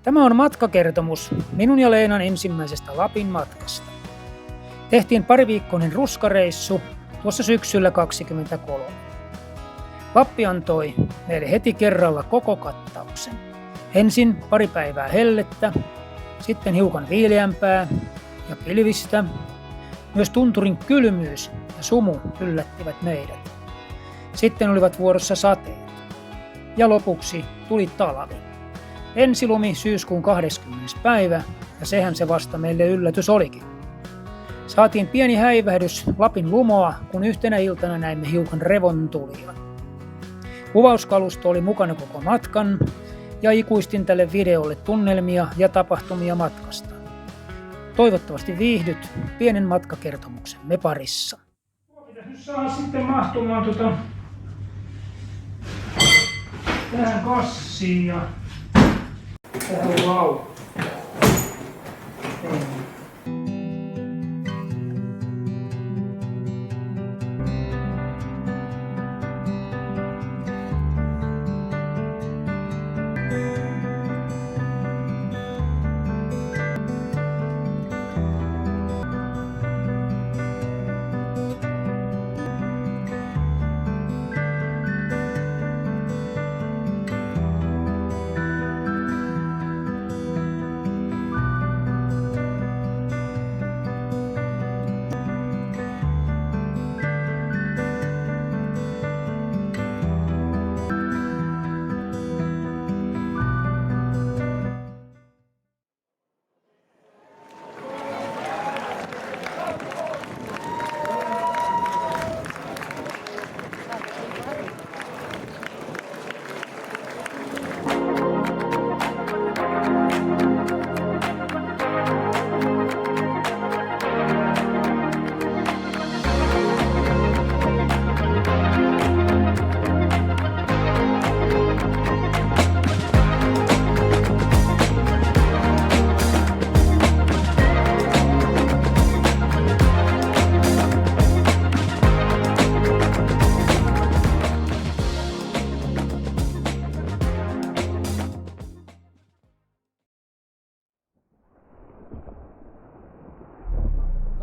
Tämä on matkakertomus minun ja Leenan ensimmäisestä Lapin matkasta. Tehtiin pariviikkoinen ruskareissu tuossa syksyllä 2023. Lappi antoi meille heti kerralla koko kattauksen. Ensin pari päivää hellettä, sitten hiukan viileämpää ja pilvistä. Myös tunturin kylmyys ja sumu yllättivät meidät. Sitten olivat vuorossa sateet. Ja lopuksi tuli talvi. Ensilumi syyskuun 20. päivä, ja sehän se vasta meille yllätys olikin. Saatiin pieni häivähdys Lapin lumoa, kun yhtenä iltana näimme hiukan revontulia. Kuvauskalusto oli mukana koko matkan, ja ikuistin tälle videolle tunnelmia ja tapahtumia matkasta. Toivottavasti viihdyt pienen matkakertomuksemme parissa. Nyt saa sitten mahtumaan tähän kassiin ja tähän laukkuun.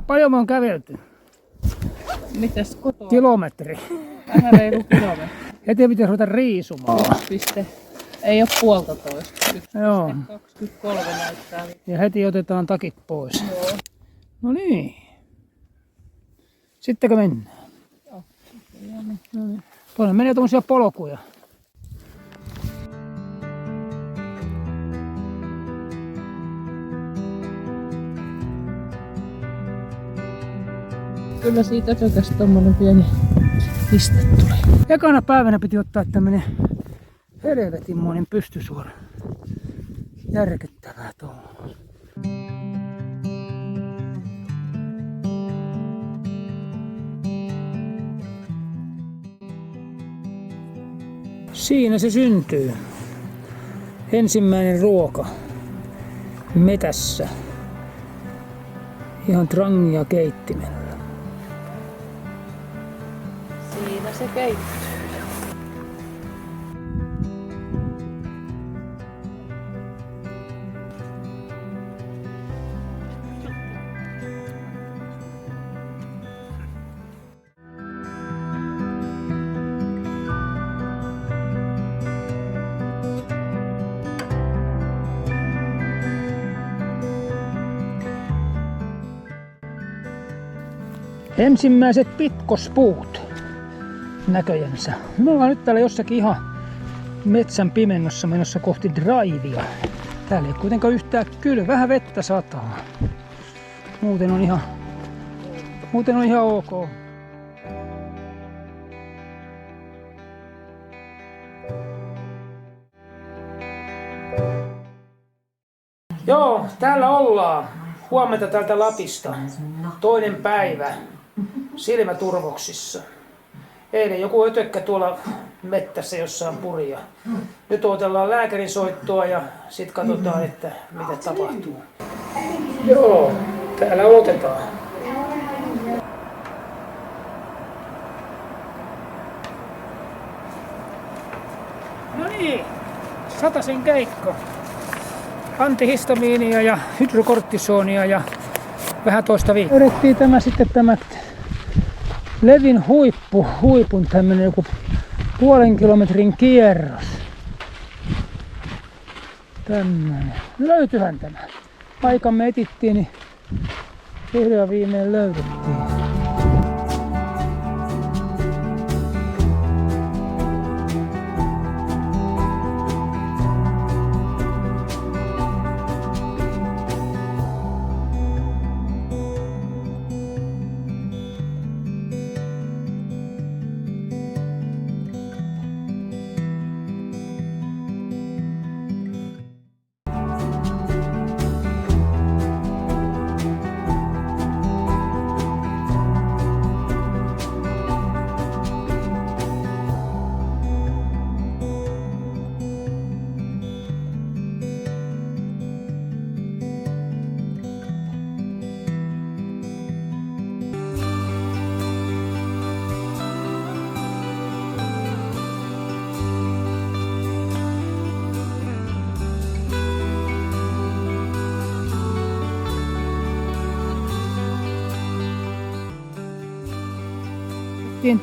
Paljon me on kävelty? Mitäs kotoa? Kilometri. Vähän reilu kilometri. Heti pitäisi ruveta riisumaan. Ei ole 1,5. Joo. 1,23 näyttää. Ja heti otetaan takit pois. Joo. No niin. Sittenkö mennään? Joo. No niin. Tuonne menee tommosia polkuja. Kyllä siitä ötökästä tommonen pieni piste tuli. Ekana päivänä piti ottaa tämmönen helvetinmoinen pystysuora. Järkyttävää tuolla. Siinä se syntyy. Ensimmäinen ruoka. Metässä. Ihan trangia keittimellä. Siinä se keittyy. Ensimmäiset pitkospuut näköjänsä. Me ollaan nyt täällä jossakin ihan metsän pimennossa menossa kohti draivia. Täällä ei kuitenkaan yhtään kyllä, vähän vettä sataa. Muuten on ihan ok. Joo, täällä ollaan. Huomenta täältä Lapista. Toinen päivä. Silmäturvoksissa. Eilen joku ötökkä tuolla mettässä jossain puria. Nyt odotellaan lääkärin soittoa ja sit katsotaan, että mitä tapahtuu. Joo, täällä odotetaan. No niin, satasen keikko. antihistamiinia ja hydrokortisonia ja vähän toista viikkoa. Löydettiin tämä Levin huipun tämmönen joku 0,5 kilometrin kierros. Tämmönen. Löytyihän tämä. Paikan me etittiin, niin vihdoin viimein löydettiin.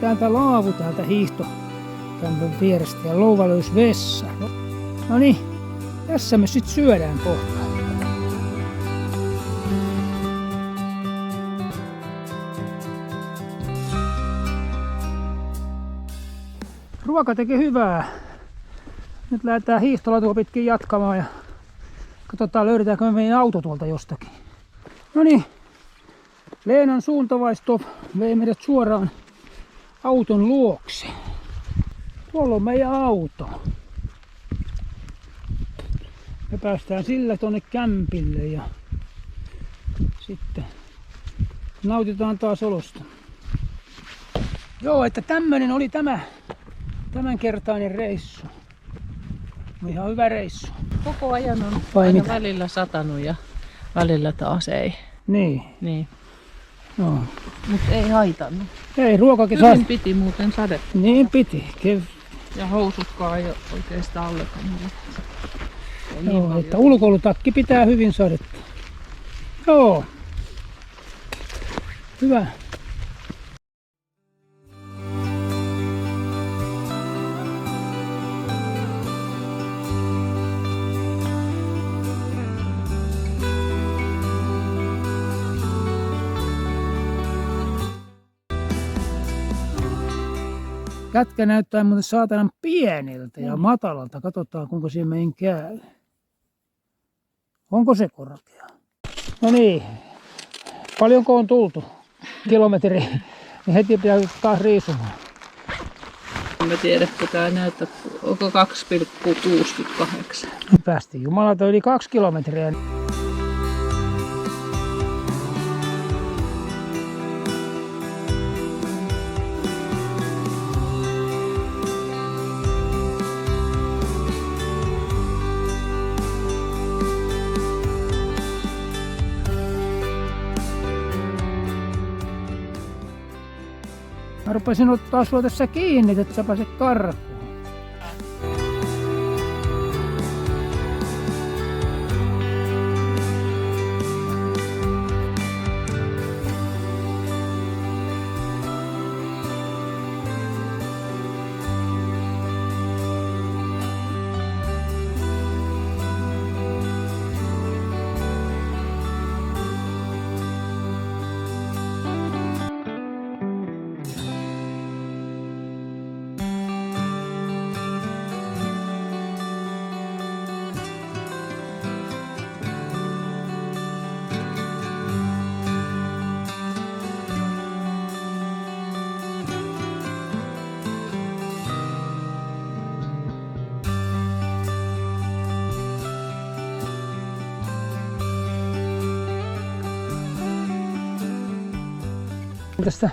Täältä laavu täältä hiihtokämpön vierestä ja Louva löysi vessa. No niin, tässä me sit syödään kohta. Ruoka teki hyvää. Nyt lähdetään hiihtolatua pitkin jatkamaan ja katsotaan löydetäänkö me meidän auto tuolta jostakin. No niin, Leenan suuntavaisto vei meidät suoraan auton luokse. Tuolla on meidän auto. Me päästään sillä tonne kämpille ja sitten nautitaan taas olosta. Joo, että tämmönen oli tämänkertainen reissu. Ihan hyvä reissu. Koko ajan on aina välillä satanut ja välillä taas ei. Niin. Joo. Mut ei haitannut. Ei, ruokakin hyvin saa. piti muuten sadetta. Niin piti. Ja housutkaan ei oikeastaan ollenkaan. Joo, että ulkoilutakki pitää hyvin sadetta. Joo. Hyvä. Kätkä näyttää muuten saatanan pieneltä ja matalalta. Katsotaan kuinka siinä meidän käy. Onko se korkea? No niin. Paljonko on tultu? Kilometri. Niin heti pitää taas riisumaan. En tiedä, kun tää näyttää. Onko 2,68? Päästiin jumalauta yli 2 kilometriä. Mä rupesin ottaa sua tässä kiinni, että sä pääset karkuun. Tästä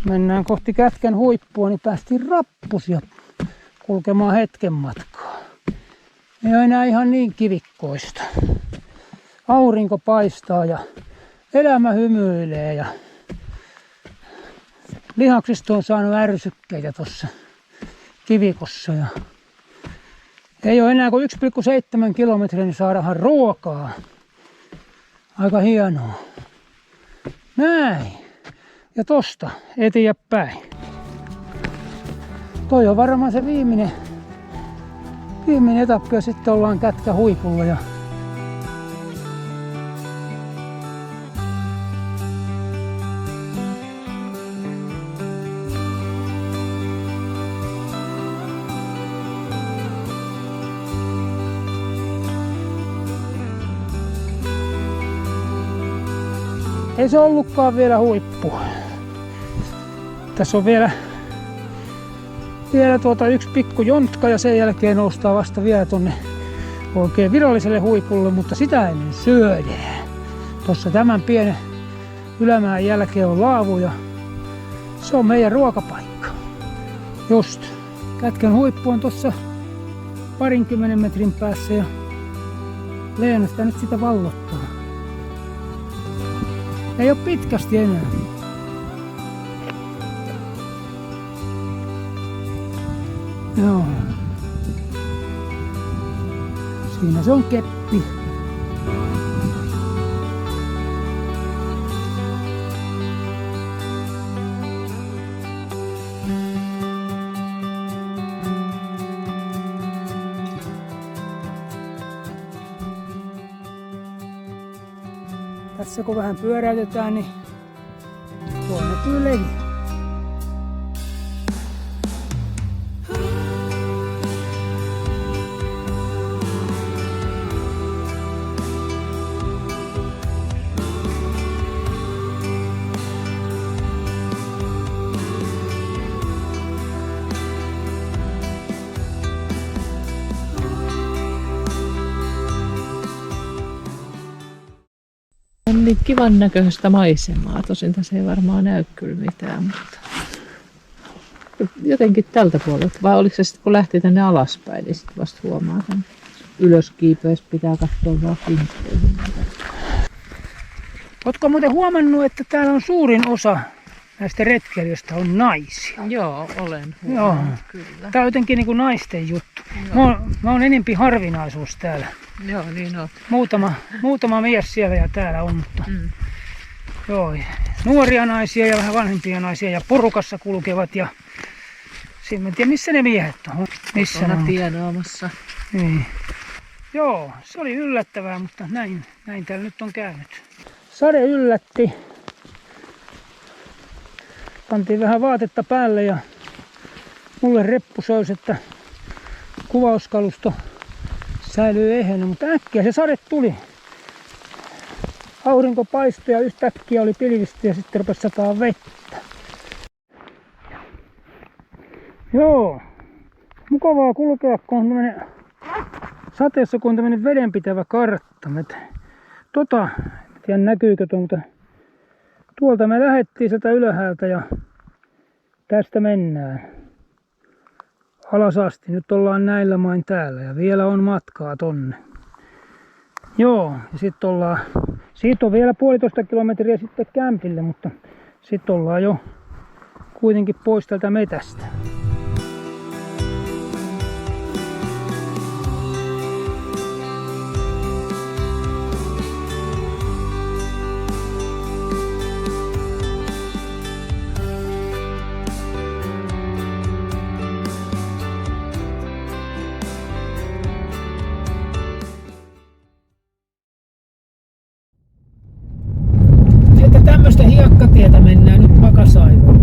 mennään kohti Kätkän huippua, niin päästiin Rappusia kulkemaan hetken matkaa. Ei ole enää ihan niin kivikkoista. Aurinko paistaa ja elämä hymyilee ja lihaksisto on saanut ärsykkeitä tuossa kivikossa ja Ei ole enää kuin 1,7 kilometriä, niin saadaan ruokaa. Aika hienoa. Näin. Ja tosta eteenpäin. Toi on varmaan se viimeinen etappi ja sitten ollaan Kätkä huipulla. Ja ei se ollutkaan vielä huippu. Tässä on vielä yksi pikku jontka ja sen jälkeen noustaan vasta vielä tonne oikein viralliselle huipulle, mutta sitä ennen syödään. Tuossa tämän pienen ylämään jälkeen on laavu ja se on meidän ruokapaikka. Just. Kätkän huippu on tuossa 20 metrin päässä ja Leena sitä nyt sitä vallottaa. Ei ole pitkästi enää. Joo. Siinä se on keppi. Tässä kun vähän pyöräytetään, niin tuo näkyy levi. On niin kivan näköistä maisemaa. Tosin tässä ei varmaan näy kyllä mitään, mutta jotenkin tältä puolelta. Vai oliko se sitten kun lähti tänne alaspäin, niin sitten vasta huomaa tämän ylöskiipeys pitää katsoa vaan kintteihin. Ootko muuten huomannut, että täällä on suurin osa näistä retkeilijöistä on naisia? Joo, olen huomannut, kyllä. Tää on jotenkin niin kuin naisten juttu. Mä oon enempi harvinaisuus täällä. Joo, niin on. Muutama mies siellä ja täällä on, mutta joo, nuoria naisia ja vähän vanhempia naisia ja porukassa kulkevat ja siinä en tiedä missä ne miehet on. Missä on tienaamassa. Niin. Joo, se oli yllättävää, mutta näin täällä nyt on käynyt. Sade yllätti. Pantiin vähän vaatetta päälle ja mulle reppu söys, että kuvauskalusto säilyy ehjänä, mutta äkkiä se sade tuli. Aurinko paistoi ja yhtäkkiä oli pilvistä ja sitten rupesi sataa vettä. Joo, mukavaa kulkea, kun on tämmönen sateessa, kun on tämmönen vedenpitävä kartta. En tiedä näkyykö tuo, mutta tuolta me lähdettiin sieltä ylhäältä ja tästä mennään alas asti. Nyt ollaan näillä main täällä ja vielä on matkaa tonne. Joo, ja sitten siitä on vielä 1,5 kilometriä sitten kämpille, mutta sitten ollaan jo kuitenkin pois tältä metästä. Tämmöistä hiekkatietä mennään nyt Pakasaivolle.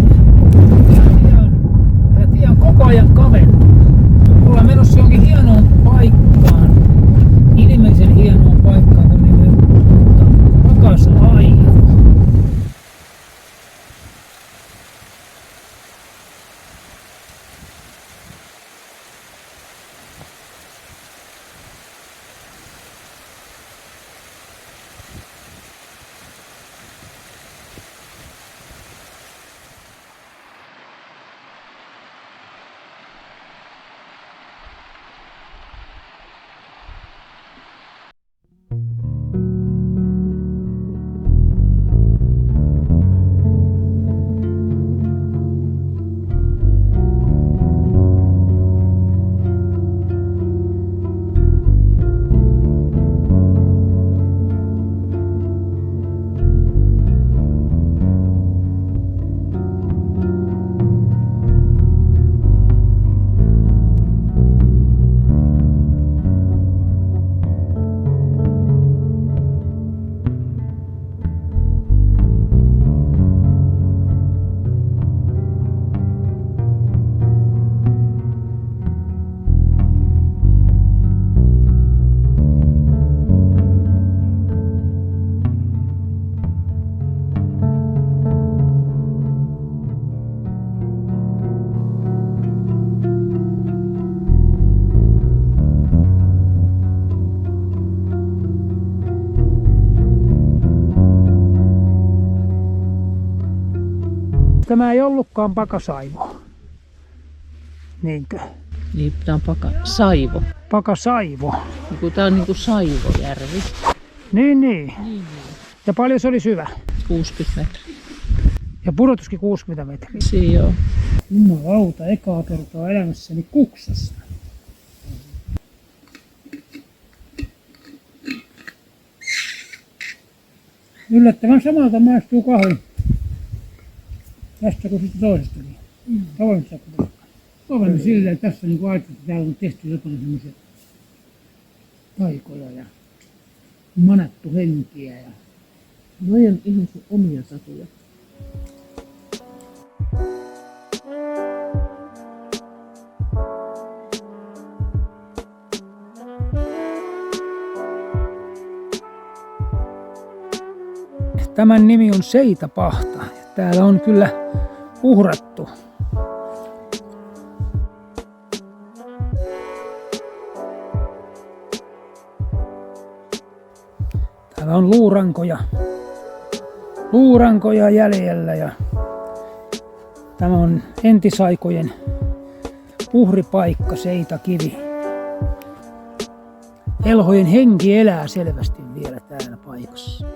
Tämä ei ollutkaan Pakasaivo. Niinkö? Niin, tää on Pakasaivo. Pakasaivo. Tää on niinku Saivojärvi. Niin. Ja paljon se oli syvä? 60 metriä. Ja pudotuskin 60 metriä. Joo. Jumalauta, ekaa kertaa elämässäni kuksassa. Yllättävän samalta maistuu kahvi. Tästä kuin sitten toisestakin. Tavoin Toivon silleen, että tässä niin aikaa, että täällä on tehty jotain semmoisia taikoja ja manattu henkiä. Ja... Noi on ihan sun omia satuja. Tämän nimi on Seitapahta. Täällä on kyllä uhrattu. Täällä on luurankoja jäljellä ja tämä on entisaikojen uhripaikka, Seitakivi. Elhojen henki elää selvästi vielä täällä paikassa.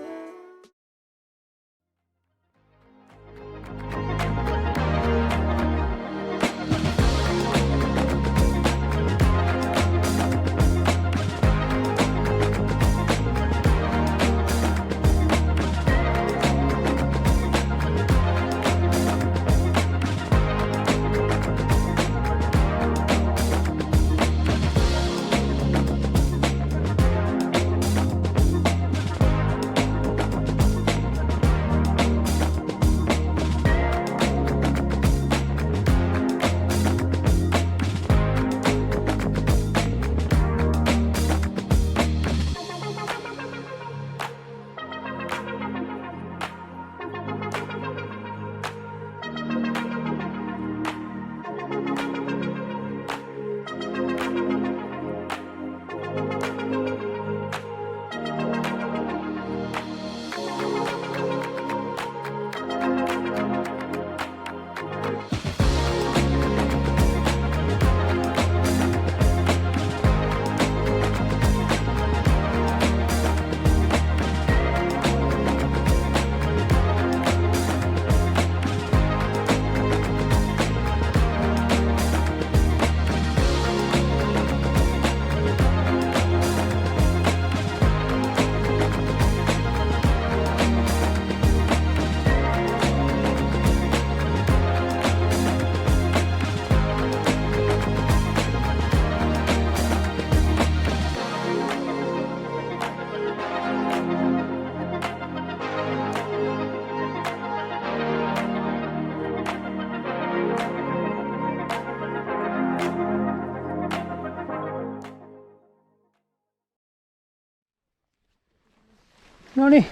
No niin,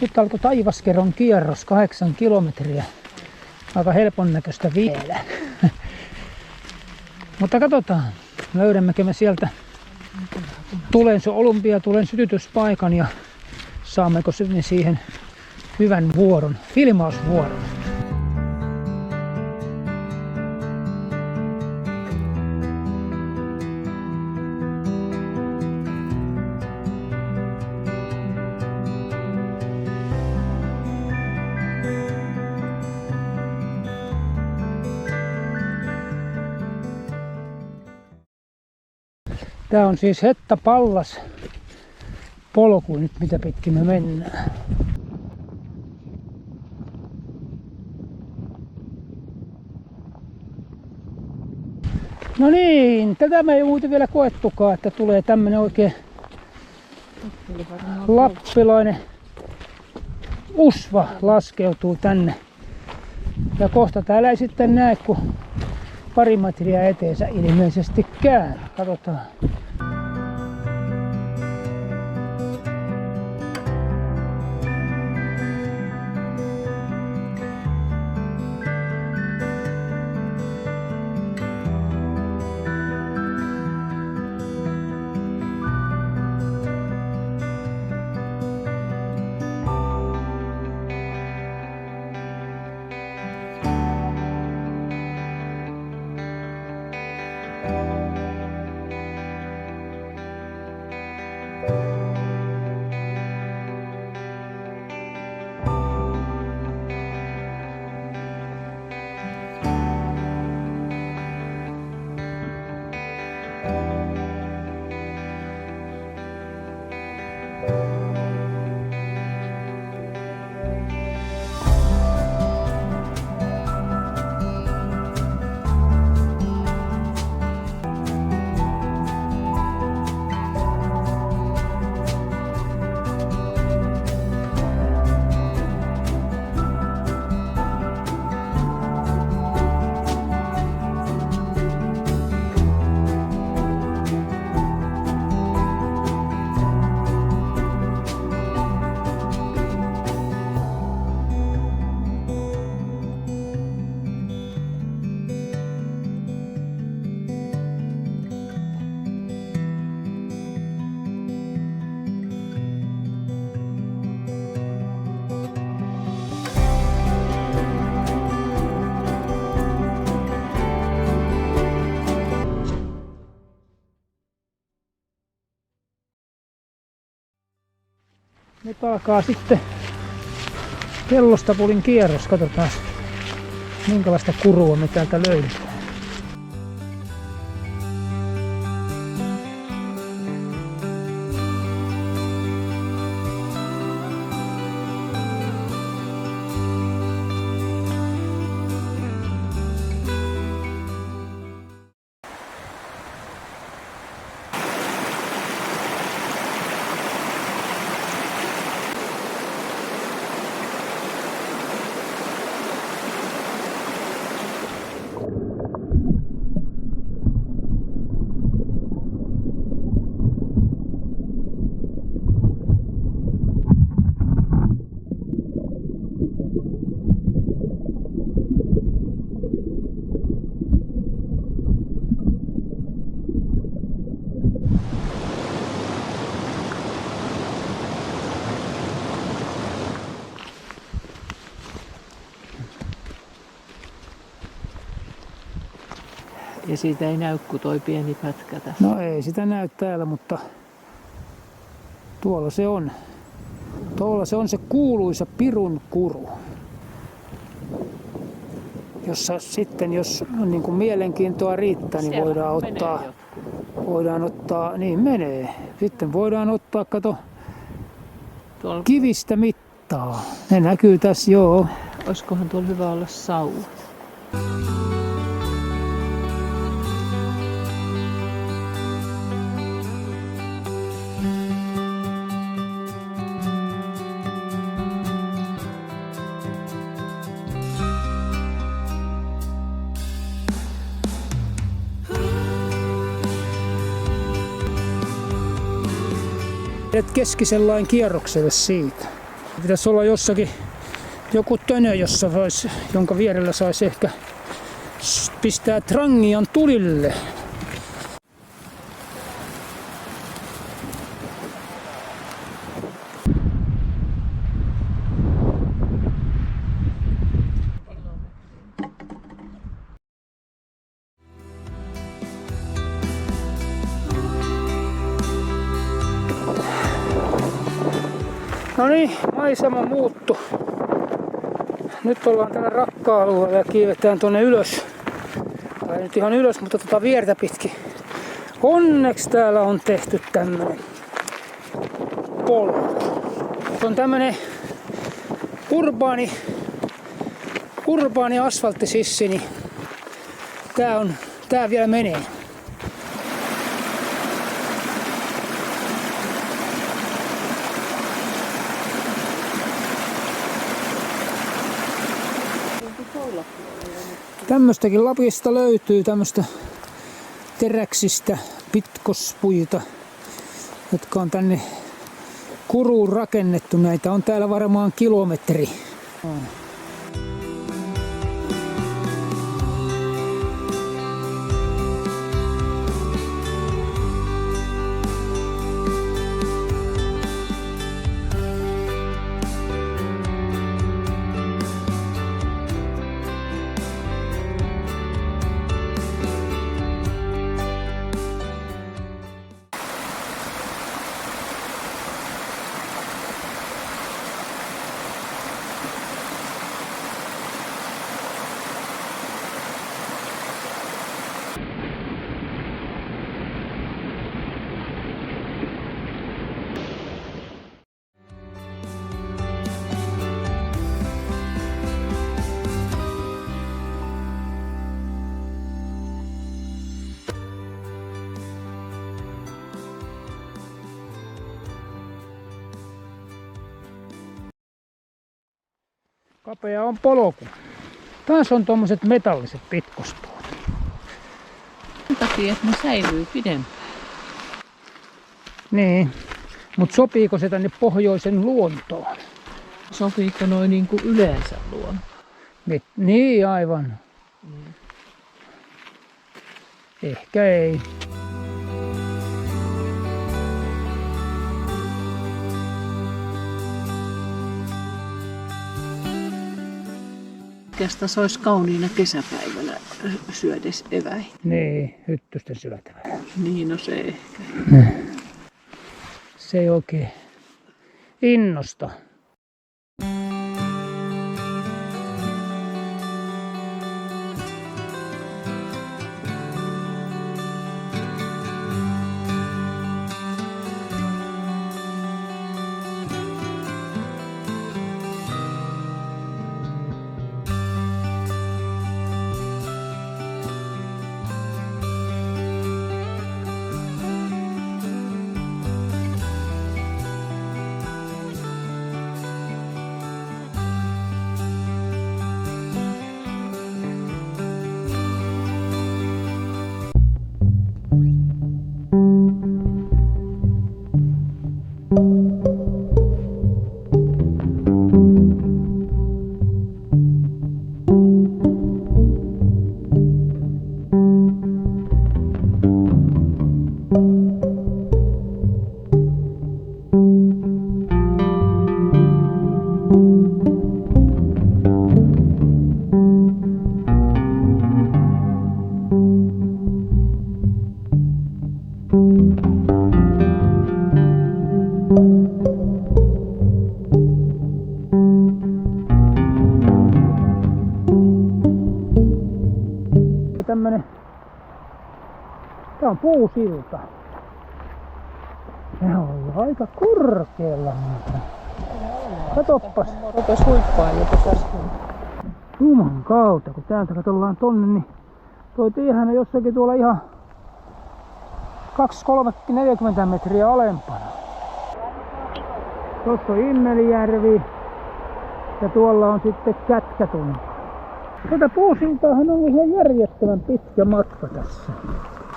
nyt alkoi Taivaskeron kierros 8 kilometriä. Aika helpon näköistä vielä. Mutta katsotaan, löydämmekö me sieltä Olympiatulen sytytyspaikan ja saammeko siihen hyvän vuoron, filmausvuoron. Tää on siis Hetta Pallas polku nyt, mitä pitkin me mennään. No niin, tätä me ei muuten vielä koettukaan, että tulee tämmönen oikein lappilainen usva laskeutuu tänne. Ja kohta täällä ei sitten näe, kun pari metriä eteensä ilmeisestikään. Katsotaan. Nyt alkaa sitten Kellostapulin kierros. Katsotaan minkälaista kurua me täältä löydetään. Ja siitä ei näy kuin toi pieni pätkä tässä. No ei sitä näy täällä, mutta tuolla se on. Tuolla se on se kuuluisa pirun kuru. Jossa sitten, jos niin kuin mielenkiintoa riittää, niin voidaan ottaa, niin menee. Sitten voidaan ottaa, kato, Tuolla... kivistä mittaa. Ne näkyy tässä, joo. Olisikohan tuolla hyvä olla sauva? Keskisen lain kierrokselle siitä. Pitäisi olla jossakin joku tönö, jonka vierellä saisi ehkä pistää trangian tulille. No niin, maisema muuttu. Nyt ollaan täällä rakka-alueella ja kiivetään tuonne ylös. Tai nyt ihan ylös, mutta tota viertä pitkin. Onneksi täällä on tehty tämmönen polku. Se on tämmönen urbaani asfalttisissi, niin tää vielä menee. Tämmöstäkin Lapista löytyy tämmöstä teräksistä pitkospuita, jotka on tänne kuruun rakennettu. Näitä on täällä varmaan kilometri. Kapea on polku. Taas on tommoset metalliset pitkospuut. Sen takia, että ne säilyy pidempään. Niin, mutta sopiiko se tänne pohjoisen luontoon? Sopiiko noin niin kuin yleensä luontoon? Niin, aivan. Ehkä ei. Oikeastaan se olisi kauniina kesäpäivänä syödes eväitä. Niin, hyttysten syötävä. Niin, no se ehkä. Se ei oikein innosta. Tää on puusilta. Ne on jo aika korkealla niitä. Katoppas. Rupes huippaa jopa tästä. Juman kautta, kun täältä katsellaan tonne, niin toi tiehän on jossakin tuolla ihan 20-40 metriä alempana. Tuossa on Immelijärvi ja tuolla on sitten Kätkätunta. Tätä puusiltaahan on ihan järjettömän pitkä matka tässä.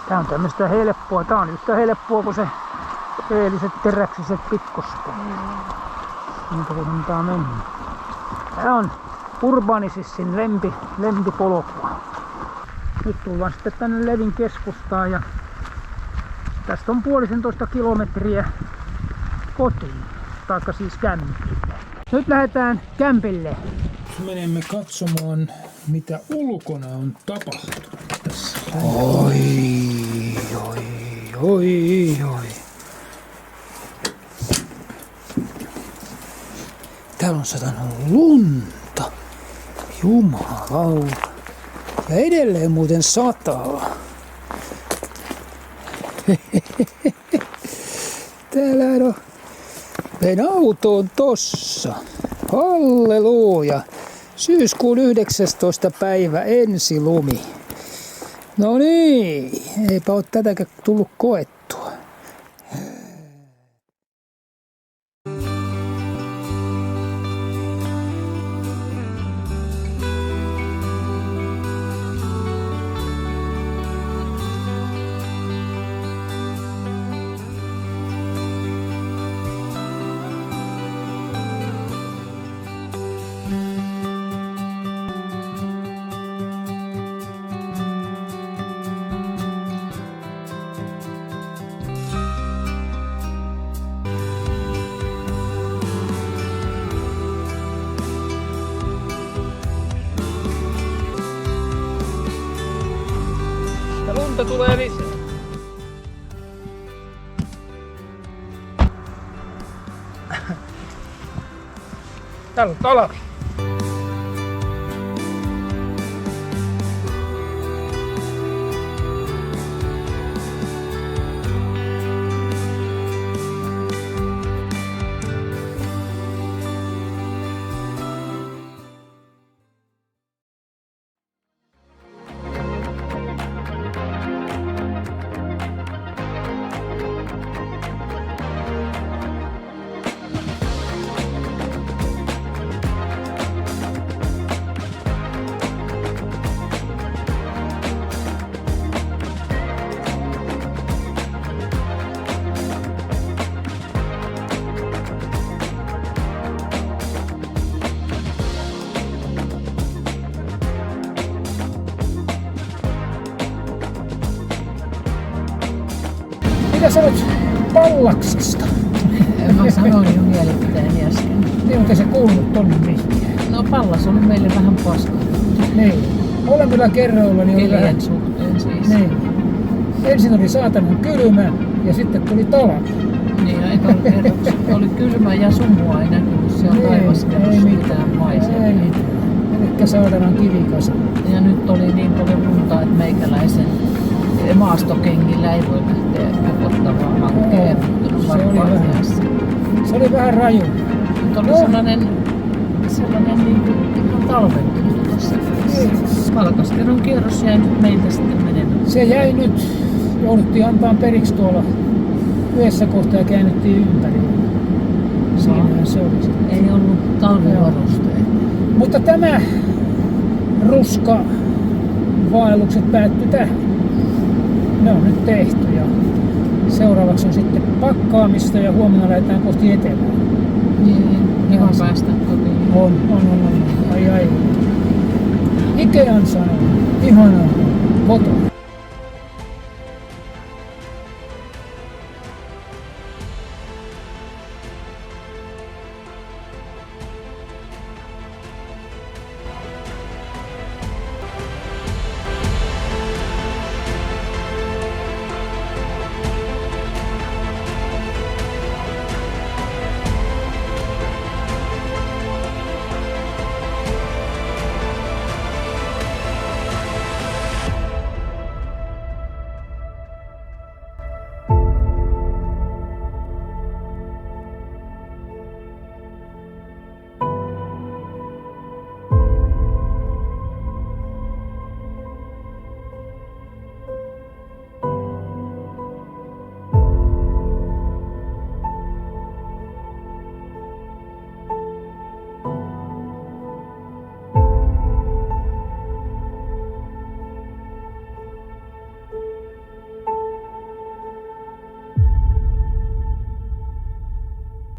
Tää on tämmöstä helppoa. Tää on yhtä helppoa kuin se eiliset teräksiset pitkospuut. Niitä kun antaa mennä. Tää on Urbanisissin lempipolkua. Nyt tullaan sitten tänne Levin keskustaan ja tästä on 1,5 kilometriä kotiin. Taikka siis kämpille. Nyt lähdetään kämpille. Menemme katsomaan, mitä ulkona on tapahtunut tässä. Oi. Täällä on satanut lunta. Jumalauta. Ja edelleen muuten sataa. Täällä on. Meidän auto on tossa. Halleluja. Syyskuun 19. päivä ensilumi. No niin, eipä oo tätäkään tullut koettua. Lunta tulee lisää. Täällä on talvi. Mitä sanot Pallaksesta? Mä sanoin jo mielipiteeni äsken. Niin, mutta se kuulunut tonne mihinkään. No Pallas oli meille vähän paskaa. Niin. Molemmilla kerroilla niin oli vähän. Kelien suhteen siis. Niin. Ensin oli saatanan kylmä ja sitten tuli talvi. Niin, aika oli kylmä kylmä ja sumua ei näkynyt siellä taivaskennossa mitään maisemia. Ei mitään. Elikkä saatanan kivikasa. Ja nyt oli niin paljon lunta, että meikäläisen maastokengillä ei voi lähteä pakottamaan hankkeja. Se oli vähän raju. Nyt oli sellainen niin kuin ihan talventunut tuossa. Valkaskeron kierros jäi nyt meiltä sitten menemään. Se jäi nyt. Jouduttiin antaa periksi tuolla yhdessä kohtaa ja käännyttiin ympäri. Siinähän se oli. Ei ollut talvivarusteita. Mutta tämä ruskavaellukset päättyi tähän. Ne on nyt tehty ja seuraavaksi on sitten pakkaamista ja huomenna lähdetään kohti etelää. Niin, ihan päästä kotiin. On. Ai. Ikean sanoo, ihanaa kotona.